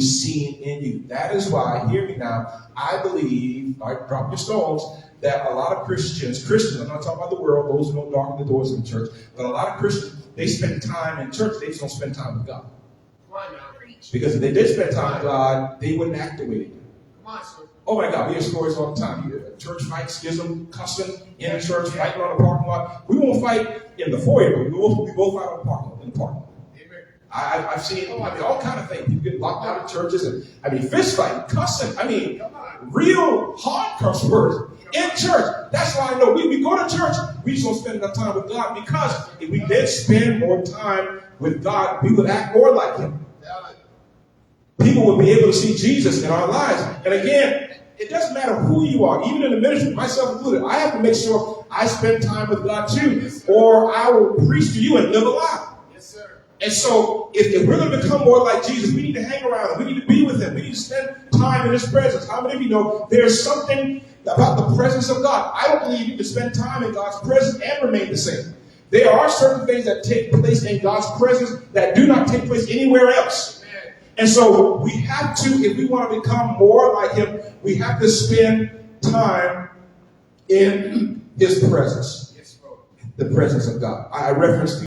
seen in you. That is why, hear me now, I believe, like drop your stones, that a lot of Christians, I'm not talking about the world, those who don't darken the doors of the church, but a lot of Christians, they spend time in church, they just don't spend time with God. Because if they did spend time with God, they wouldn't activate it. Oh my God, we hear stories all the time. Church fight, schism, cussing in the church, fighting on the parking lot. We won't fight in the foyer, but we both fight on the parking lot. In the parking lot. I've seen all kind of things. People get locked out of churches, and fist fighting, cussing. Real hard cuss words in church. That's why I know we go to church. We just don't spend enough time with God, because if we did spend more time with God, we would act more like Him. People would be able to see Jesus in our lives. And again, it doesn't matter who you are, even in the ministry, myself included. I have to make sure I spend time with God too, or I will preach to you and live a lie. Yes, sir. And so, if we're going to become more like Jesus, we need to hang around Him. We need to be with Him. We need to spend time in His presence. How many of you know there's something about the presence of God? I don't believe you can spend time in God's presence and remain the same. There are certain things that take place in God's presence that do not take place anywhere else. And so we have to, if we want to become more like Him, we have to spend time in His presence. The presence of God. I referenced